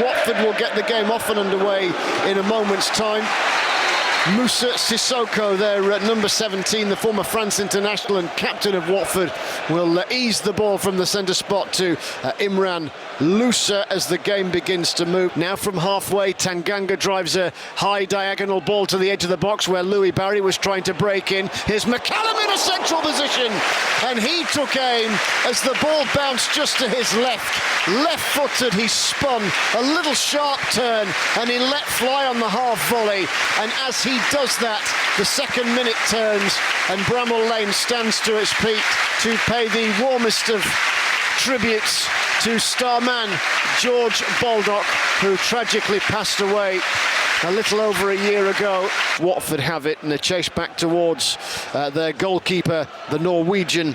Watford will get the game off and underway in a moment's time. Moussa Sissoko, their number 17, the former France international and captain of Watford, will ease the ball from the centre spot to Imran Louza as the game begins to move. Now from halfway, Tanganga drives a high diagonal ball to the edge of the box where Louis Barry was trying to break in. Here's McCallum in a central position, and he took aim as the ball bounced just to his left. Left-footed, he spun, a little sharp turn, and he let fly on the half volley. And as he does that, the second minute turns, and Bramall Lane stands to its feet to pay the warmest of tributes to star man George Baldock, who tragically passed away a little over a year ago. Watford have it, and they chase back towards their goalkeeper, the Norwegian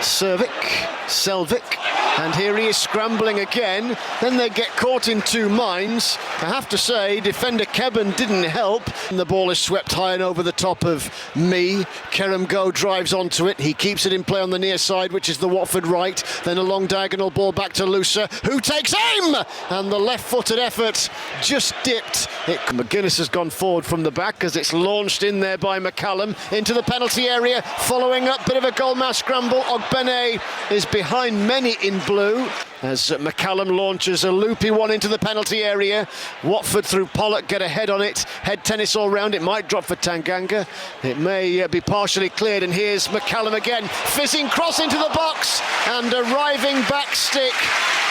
Selvik, and here he is scrambling again. Then they get caught in two minds. I have to say, defender Keben didn't help, and the ball is swept high and over the top of me. Kerem Go drives onto it. He keeps it in play on the near side, which is the Watford right. Then a long diagonal ball back to Louza, who takes aim, and the left-footed effort just dipped. McGuinness has gone forward from the back as it's launched in there by McCallum into the penalty area. Following up, bit of a goal-mouth scramble. Ogbene is behind many in blue as McCallum launches a loopy one into the penalty area. Watford through Pollock get a head on it. Head tennis all round. It might drop for Tanganga. It may be partially cleared, and here's McCallum again. Fizzing cross into the box and arriving back stick.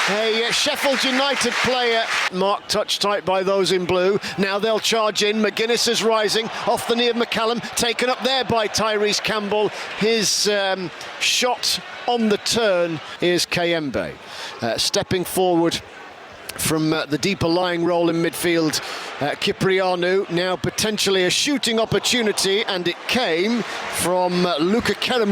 A Sheffield United player marked touch tight by those in blue. Now they'll charge in. McGuinness is rising off the knee of McCallum, taken up there by Tyrese Campbell. His shot on the turn is Kayembe. Stepping forward from the deeper lying role in midfield, Kyprianou, now potentially a shooting opportunity, and it came from Luka Kerem.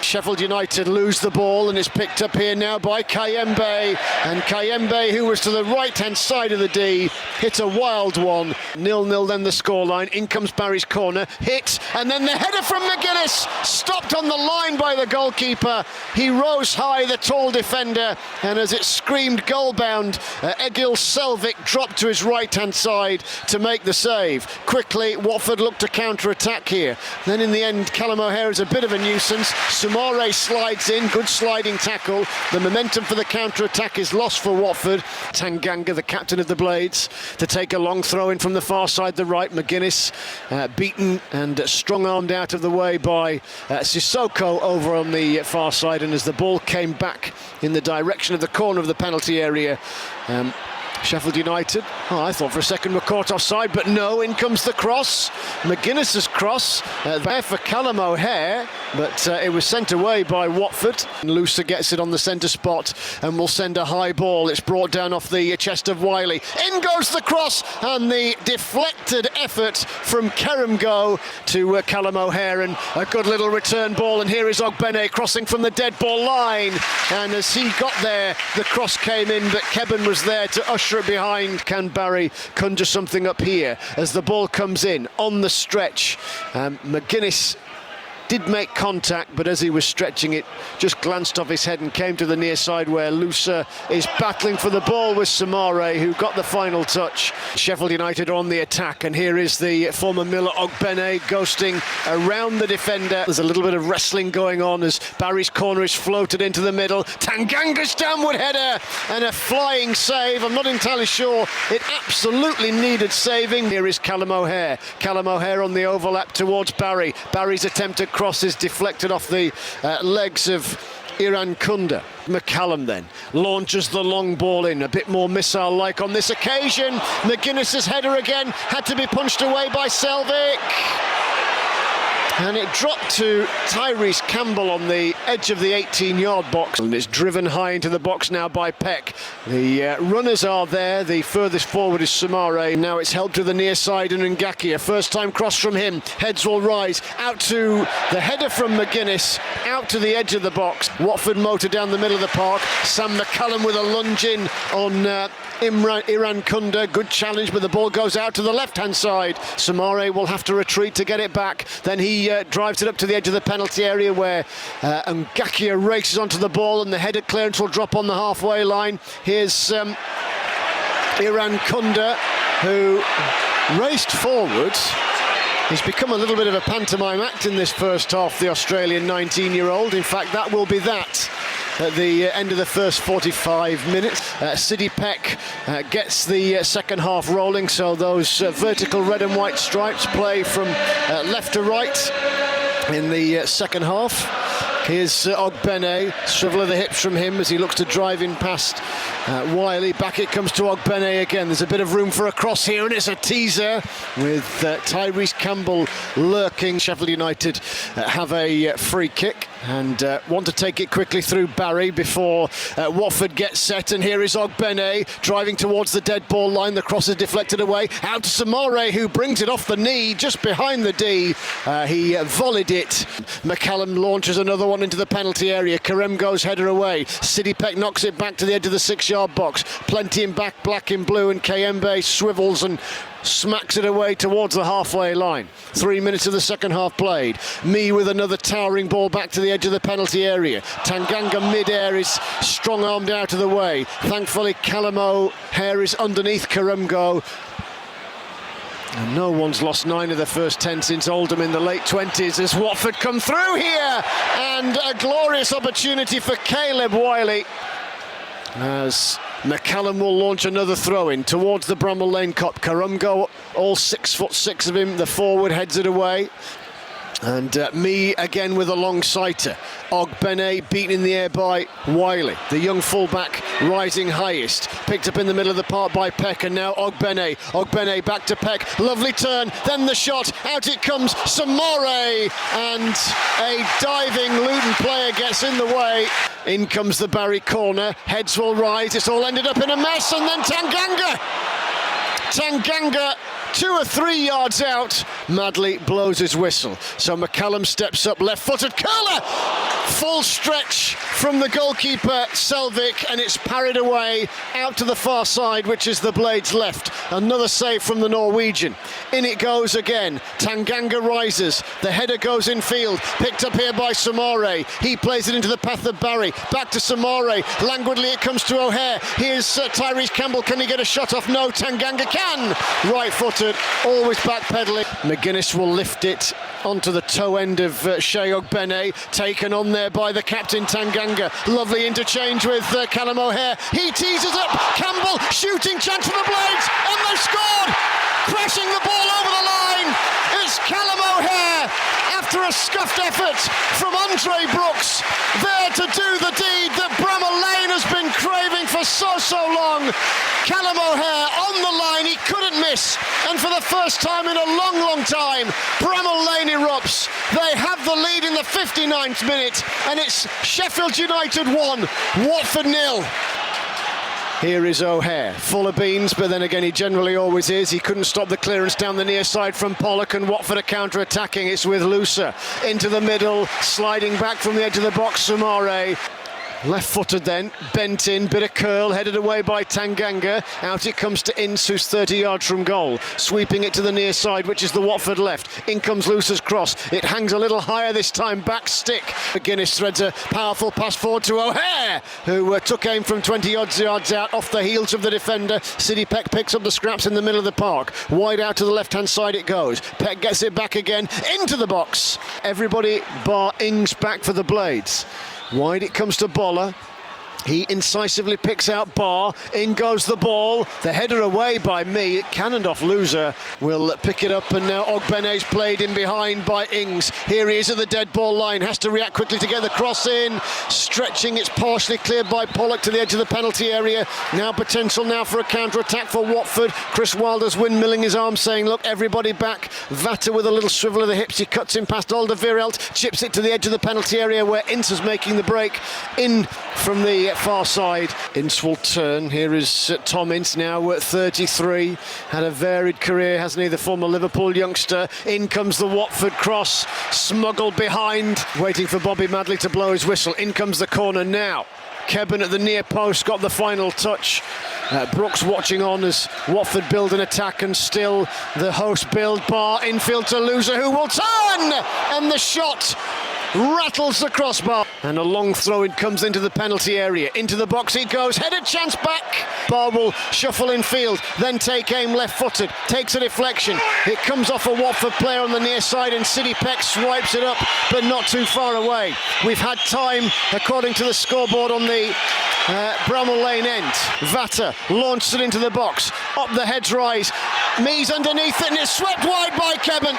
Sheffield United lose the ball, and it's picked up here now by Kayembe, and Kayembe, who was to the right hand side of the D, hit a wild one. 0-0 then the scoreline. In comes Barry's corner, hit, and then the header from McGuinness, stopped on the line by the goalkeeper. He rose high, the tall defender, and as it screamed goal bound, Egil Selvik dropped to his right hand side to make the save. Quickly, Watford looked to counter-attack here. Then in the end, Callum O'Hare is a bit of a nuisance. Soumaré slides in, good sliding tackle. The momentum for the counter-attack is lost for Watford. Tanganga, the captain of the Blades, to take a long throw in from the far side, the right. McGuinness beaten and strong-armed out of the way by Sissoko over on the far side, and as the ball came back in the direction of the corner of the penalty area, Sheffield United, I thought for a second were caught offside, but no, in comes the cross. McGuinness's cross, there for Callum O'Hare, but it was sent away by Watford. Louza gets it on the centre spot and will send a high ball. It's brought down off the chest of Wiley. In goes the cross, and the deflected effort from Kerem Go to Callum O'Hare, and a good little return ball, and here is Ogbene crossing from the dead ball line, and as he got there, the cross came in, but Keben was there to usher it behind. Can Barry conjure something up here as the ball comes in on the stretch? McGuinness did make contact, but as he was stretching it, just glanced off his head and came to the near side where Louza is battling for the ball with Soumaré, who got the final touch. Sheffield United are on the attack, and here is the former Miller Ogbene ghosting around the defender. There's a little bit of wrestling going on as Barry's corner is floated into the middle. Tanganga's downward header and a flying save. I'm not entirely sure it absolutely needed saving. Here is Callum O'Hare. Callum O'Hare on the overlap towards Barry. Barry's attempted cross is deflected off the legs of Iran Kunda. McCallum then launches the long ball in, a bit more missile-like on this occasion. McGuinness's header again had to be punched away by Selvik. And it dropped to Tyrese Campbell on the edge of the 18-yard box, and it's driven high into the box now by Peck. The runners are there. The furthest forward is Soumaré. Now it's held to the near side, and Ngakia, first time cross from him. Heads will rise out to the header from McGuinness, out to the edge of the box. Watford motor down the middle of the park. Sam McCallum with a lunge in on Iran Kunda. Good challenge, but the ball goes out to the left-hand side. Soumaré will have to retreat to get it back. Then he drives it up to the edge of the penalty area where Ngakia races onto the ball, and the headed clearance will drop on the halfway line. Here's Iran Kunda, who raced forwards. He's become a little bit of a pantomime act in this first half, the Australian 19-year-old. In fact, that will be that at the end of the first 45 minutes. Sidney Peck gets the second half rolling, so those vertical red and white stripes play from left to right in the second half. Here's Ogbene, swivel of the hips from him as he looks to drive in past Wiley. Back it comes to Ogbene again. There's a bit of room for a cross here, and it's a teaser with Tyrese Campbell lurking. Sheffield United have a free kick and want to take it quickly through Barry before Watford gets set. And here is Ogbene driving towards the dead ball line. The cross is deflected away out to Samare, who brings it off the knee just behind the D. He volleyed it. McCallum launches another one into the penalty area. Karem goes header away. Sidney Peck knocks it back to the edge of the 6-yard box. Plenty in back, black in blue, and Kayembe swivels and smacks it away towards the halfway line. 3 minutes of the second half played. Me with another towering ball back to the edge of the penalty area. Tanganga mid-air is strong-armed out of the way. Thankfully, Callum O'Hare is underneath Karemgo. And no one's lost 9 of the first 10 since Oldham in the late 20s as Watford come through here. And a glorious opportunity for Caleb Wiley as McCallum will launch another throw-in towards the Bramall Lane Cup. Karemgo, all 6'6" of him, the forward heads it away. And Me again with a long sighter. Ogbene beaten in the air by Wiley, the young fullback rising highest. Picked up in the middle of the park by Peck, and now Ogbene. Ogbene back to Peck, lovely turn, then the shot, out it comes, Samare, and a diving Luton player gets in the way. In comes the Barry corner, heads will rise, it's all ended up in a mess, and then Tanganga 2 or 3 yards out, Madley blows his whistle. So McCallum steps up, left-footed curler, full stretch from the goalkeeper Selvik, and it's parried away out to the far side, which is the Blades' left. Another save from the Norwegian. In it goes again. Tanganga rises. The header goes in field. Picked up here by Samare. He plays it into the path of Barry. Back to Samare. Languidly it comes to O'Hare. Here's Tyrese Campbell. Can he get a shot off? No, Tanganga can. Right-footed, always backpedaling. McGuinness will lift it onto the toe end of Shea Ogbene, taken on there by the captain Tanganga. Lovely interchange with Callum O'Hare. He teases up. Campbell, shooting chance for the Blades, and they've scored! Crashing the ball over the line. It's Callum O'Hare after a scuffed effort from Andre Brooks, there to do the deed that Bramall Lane has been craving for so long. Callum O'Hare on the line, he couldn't miss, and for the first time in a long time, Bramall Lane erupts. They have the lead in the 59th minute, and it's Sheffield United 1, Watford 0. Here is O'Hare, full of beans, but then again he generally always is. He couldn't stop the clearance down the near side from Pollock, and Watford are counter-attacking. It's with Lusa into the middle, sliding back from the edge of the box, Samare. Left-footed then, bent in, bit of curl, headed away by Tanganga. Out it comes to Ince, who's 30 yards from goal. Sweeping it to the near side, which is the Watford left. In comes Lusa's cross. It hangs a little higher this time, back stick. McGuinness threads a powerful pass forward to O'Hare, who took aim from 20 yards out off the heels of the defender. Sidney Peck picks up the scraps in the middle of the park. Wide out to the left-hand side it goes. Peck gets it back again, into the box. Everybody bar Ings back for the Blades. Wide it comes to Boller. He incisively picks out Barr. In goes the ball. The header away by Me. It cannoned off Loser. Will pick it up, and now Ogbene's played in behind by Ings. Here he is at the dead ball line. Has to react quickly to get the cross in. Stretching, it's partially cleared by Pollock to the edge of the penalty area. Now potential now for a counter-attack for Watford. Chris Wilder's windmilling his arm, saying, look, everybody back. Vata with a little swivel of the hips. He cuts in past Alderweireld. Chips it to the edge of the penalty area where Ince is making the break. In from the far side. Ince will turn. Here is Tom Ince, now at 33. Had a varied career, hasn't he, the former Liverpool youngster. In comes the Watford cross, smuggled behind, waiting for Bobby Madley to blow his whistle. In comes the corner now. Kebben at the near post got the final touch. Brooks watching on as Watford build an attack, and still the host build. Barr infield to Loser, who will turn, and the shot rattles the crossbar. And a long throw in comes into the penalty area. Into the box it goes, headed chance back. Bar will shuffle in field, then take aim left-footed, takes a deflection. It comes off a Watford player on the near side and City Peck swipes it up, but not too far away. We've had time, according to the scoreboard, on the Bramall Lane end. Vata launched it into the box. Up the heads rise. Mees underneath it and it's swept wide by Kebben.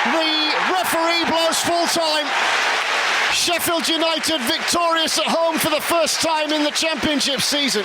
The referee blows full time. Sheffield United victorious at home for the first time in the Championship season.